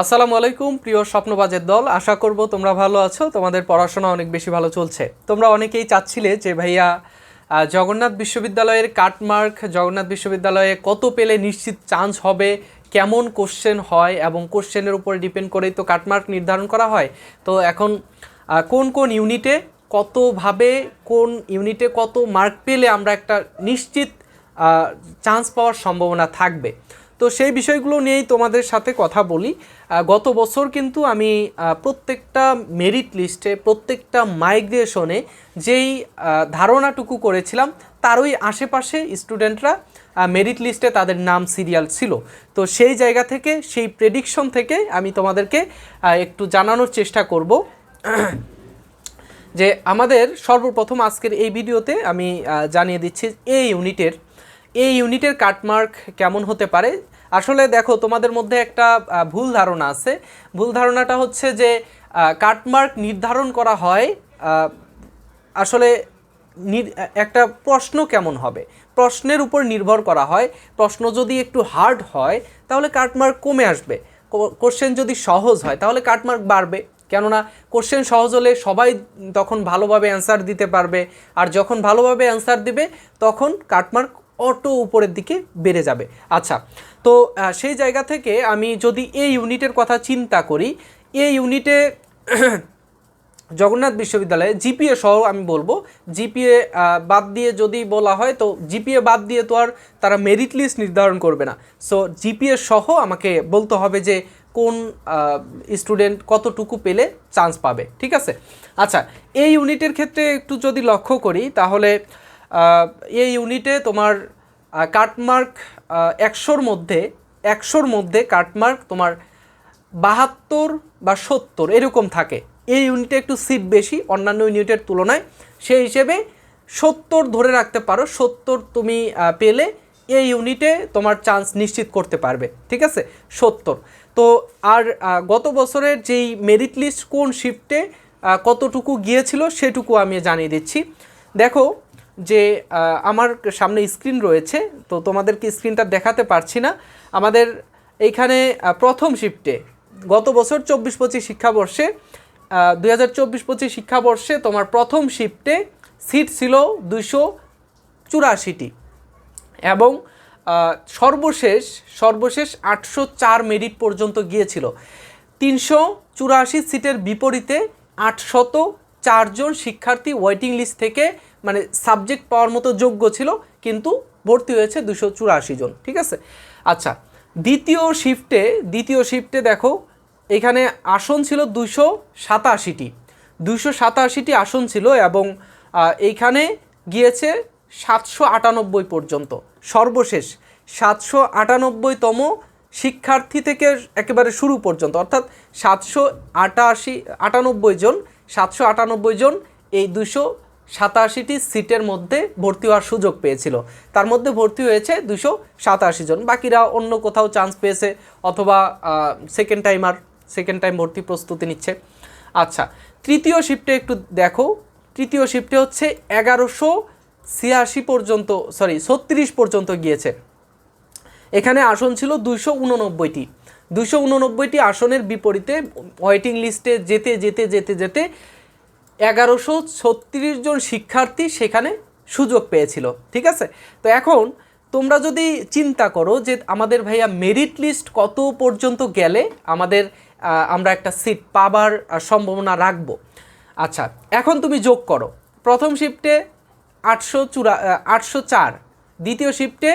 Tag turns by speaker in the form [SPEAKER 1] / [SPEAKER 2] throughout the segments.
[SPEAKER 1] আসসালামু আলাইকুম প্রিয় স্বপ্নবাজের দল, আশা করব তোমরা ভালো আছো। তোমাদের পড়াশোনা অনেক বেশি ভালো চলছে। তোমরা অনেকেই চাচ্ছিলে যে ভাইয়া জগন্নাথ বিশ্ববিদ্যালয়ের কাটমার্ক, জগন্নাথ বিশ্ববিদ্যালয়ে কত পেলে নিশ্চিত চান্স হবে, কেমন কোশ্চেন হয় এবং কোশ্চেনের উপর ডিপেন্ড করেই তো কাটমার্ক নির্ধারণ করা হয়। তো এখন কোন কোন ইউনিটে কতভাবে, কোন ইউনিটে কত মার্ক পেলে আমরা একটা নিশ্চিত চান্স পাওয়ার সম্ভাবনা থাকবে, তো সেই বিষয়গুলো নিয়েই তোমাদের সাথে কথা বলি। গত বছর কিন্তু আমি প্রত্যেকটা মেরিট লিস্টে, প্রত্যেকটা মাইগ্রেশনে যেই ধারণাটুকু করেছিলাম তারই আশেপাশে স্টুডেন্টরা মেরিট লিস্টে তাদের নাম সিরিয়াল ছিল। তো সেই জায়গা থেকে, সেই প্রেডিকশন থেকে আমি তোমাদেরকে একটু জানানোর চেষ্টা করব যে আমাদের সর্বপ্রথম আজকের এই ভিডিওতে আমি জানিয়ে দিচ্ছি এই ইউনিটের কাটমার্ক কেমন হতে পারে। আসলে দেখো, তোমাদের মধ্যে একটা ভুল ধারণা আছে। ভুল ধারণাটা হচ্ছে যে কাটমার্ক নির্ধারণ করা হয় আসলে একটা প্রশ্ন কেমন হবে, প্রশ্নের উপর নির্ভর করা হয়। প্রশ্ন যদি একটু হার্ড হয় তাহলে কাটমার্ক কমে আসবে, কোশ্চেন যদি সহজ হয় তাহলে কাটমার্ক বাড়বে। কেননা কোশ্চেন সহজ হলে সবাই তখন ভালোভাবে অ্যান্সার দিতে পারবে, আর যখন ভালোভাবে অ্যান্সার দিবে তখন কাটমার্ক অটো উপরের দিকে বেড়ে যাবে। আচ্ছা, তো সেই জায়গা থেকে আমি যদি এই ইউনিটের কথা চিন্তা করি, এই ইউনিটে জগন্নাথ বিশ্ববিদ্যালয়ে জিপিএ সহ আমি বলবো, জিপিএ বাদ দিয়ে যদি বলা হয় তো জিপিএ বাদ দিয়ে তো আর তারা মেরিট লিস্ট নির্ধারণ করবে না। সো জিপিএ সহ আমাকে বলতে হবে যে কোন স্টুডেন্ট কতটুকু পেলে চান্স পাবে, ঠিক আছে। আচ্ছা, এই ইউনিটের ক্ষেত্রে একটু যদি লক্ষ্য করি তাহলে এই ইউনিটে তোমার কাটমার্ক 100-র মধ্যে কাটমার্ক তোমার 72 বা 70 এরকম থাকে। এই ইউনিটে একটু সিট বেশি অন্যান্য ইউনিটের তুলনায়, সেই হিসেবে 70 ধরে রাখতে পারো। 70 তুমি পেলে এই ইউনিটে তোমার চান্স নিশ্চিত করতে পারবে, ঠিক আছে। 70। তো আর গত বছরের যেই মেরিট লিস্ট কোন শিফটে কতটুকু গিয়েছিল সেটুকু আমি জানিয়ে দিচ্ছি। দেখো যে আমার সামনে স্ক্রিন রয়েছে, তো তোমাদেরকে স্ক্রিনটা দেখাতে পারছি না। আমাদের এইখানে প্রথম শিফটে গত বছর 24-25 শিক্ষাবর্ষে 2024-25 শিক্ষাবর্ষে তোমার প্রথম শিফটে সিট ছিল 284টি এবং সর্বশেষ 804 মেরিট পর্যন্ত গিয়েছিল। 384 সিটের বিপরীতে 804 জন শিক্ষার্থী ওয়েটিং লিস্ট থেকে মানে সাবজেক্ট পাওয়ার মতো যোগ্য ছিল, কিন্তু ভর্তি হয়েছে 284 জন, ঠিক আছে। আচ্ছা, দ্বিতীয় শিফটে দেখো এখানে আসন ছিল 287টি আসন ছিল এবং এইখানে গিয়েছে 798 পর্যন্ত। সর্বশেষ 798তম শিক্ষার্থী থেকে একেবারে শুরু পর্যন্ত, অর্থাৎ 798 জন এই 287টি সিটের মধ্যে ভর্তি হওয়ার সুযোগ পেয়েছিল। তার মধ্যে ভর্তি হয়েছে 287 জন, বাকিরা অন্য কোথাও চান্স পেয়েছে অথবা সেকেন্ড টাইম ভর্তি প্রস্তুতি নিচ্ছে। আচ্ছা, তৃতীয় শিফটে একটু দেখো, তৃতীয় শিফটে হচ্ছে 36 পর্যন্ত গিয়েছে। এখানে আসন ছিল 289টি আসনের বিপরীতে ওয়েটিং লিস্টে যেতে 1136 জন শিক্ষার্থী সেখানে সুযোগ পেয়েছিল, ঠিক আছে। তো এখন তোমরা যদি চিন্তা করো যে আমাদের ভাইয়া মেরিট লিস্ট কত পর্যন্ত গেলে আমরা একটা সিট পাবার সম্ভাবনা রাখবো। আচ্ছা, এখন তুমি যোগ করো। প্রথম শিফটে 804, দ্বিতীয় শিফটে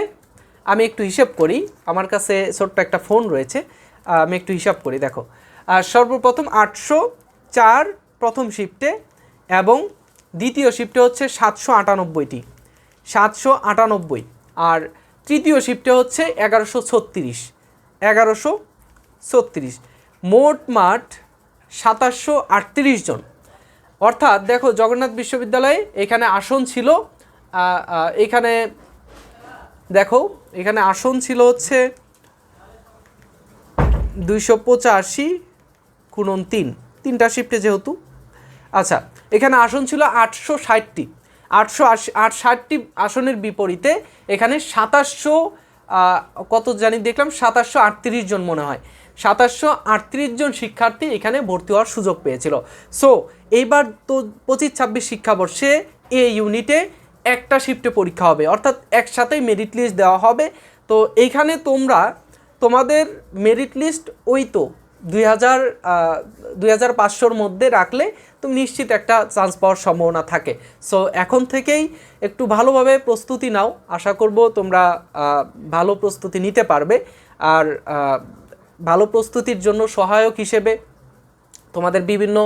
[SPEAKER 1] আমি একটু হিসাব করি, আমার কাছে ছোট্ট একটা ফোন রয়েছে, আমি একটু হিসাব করি। দেখো, সর্বপ্রথম 804 প্রথম শিফটে এবং দ্বিতীয় শিফটে হচ্ছে 798, আর তৃতীয় শিফটে হচ্ছে 1136, মোট 2738 জন। অর্থাৎ দেখো, জগন্নাথ বিশ্ববিদ্যালয়ে এখানে আসন ছিল, এখানে দেখো এখানে আসন ছিল হচ্ছে 285 তিনটা শিফটে যেহেতু। আচ্ছা, এখানে আসন ছিল 860টি আসনের বিপরীতে এখানে 2738 জন মনে হয়। 2738 জন শিক্ষার্থী এখানে ভর্তি হওয়ার সুযোগ পেয়েছিল। সো এইবার তো 25-26 শিক্ষাবর্ষে এই ইউনিটে একটা শিফটে পরীক্ষা হবে, অর্থাৎ একসাথেই মেরিট লিস্ট দেওয়া হবে। তো এইখানে তোমাদের মেরিট লিস্ট ওই তো 2500-র মধ্যে রাখলে তুমি নিশ্চিত একটা চান্স পাওয়ার সম্ভাবনা থাকে। সো এখন থেকেই একটু ভালোভাবে প্রস্তুতি নাও, আশা করব তোমরা ভালো প্রস্তুতি নিতে পারবে। আর ভালো প্রস্তুতির জন্য সহায়ক হিসেবে তোমাদের বিভিন্ন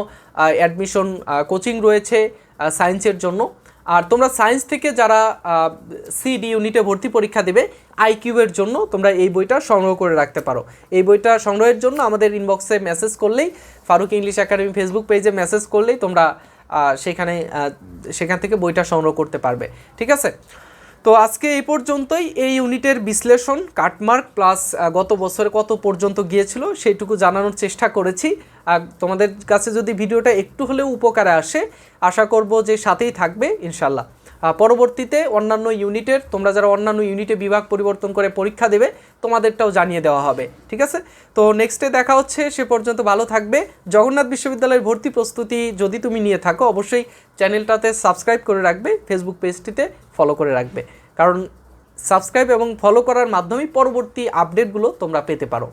[SPEAKER 1] অ্যাডমিশন কোচিং রয়েছে সায়েন্সের জন্য। আর তোমরা সায়েন্স থেকে যারা সিডি ইউনিটে ভর্তি পরীক্ষা দেবে আইকিউয়ের জন্য তোমরা এই বইটা সংগ্রহ করে রাখতে পারো। এই বইটা সংগ্রহের জন্য আমাদের ইনবক্সে মেসেজ করলেই, ফারুক ইংলিশ একাডেমি ফেসবুক পেজে মেসেজ করলেই তোমরা সেখান থেকে বইটা সংগ্রহ করতে পারবে। ঠিক আছে, তো আজকে এই পর্যন্তই। এই ইউনিটের বিশ্লেষণ, কাটমার্ক প্লাস গত বছরে কত পর্যন্ত গিয়েছিল সেইটুকু জানানোর চেষ্টা করেছি। আর তোমাদের কাছে যদি ভিডিওটা একটু হলেও উপকারে আসে, আশা করব যে সাথেই থাকবে ইনশাল্লাহ। পরবর্তীতে অন্যান্য ইউনিটের, তোমরা যারা অন্যান্য ইউনিটে বিভাগ পরিবর্তন করে পরীক্ষা দেবে তোমাদেরটাও জানিয়ে দেওয়া হবে। ঠিক আছে, তো নেক্সটে দেখা হচ্ছে, সে পর্যন্ত ভালো থাকবে। জগন্নাথ বিশ্ববিদ্যালয়ের ভর্তি প্রস্তুতি যদি তুমি নিয়ে থাকো অবশ্যই চ্যানেলটাতে সাবস্ক্রাইব করে রাখবে, ফেসবুক পেজটিতে ফলো করে রাখবে, কারণ সাবস্ক্রাইব এবং ফলো করার মাধ্যমেই পরবর্তী আপডেটগুলো তোমরা পেতে পারো।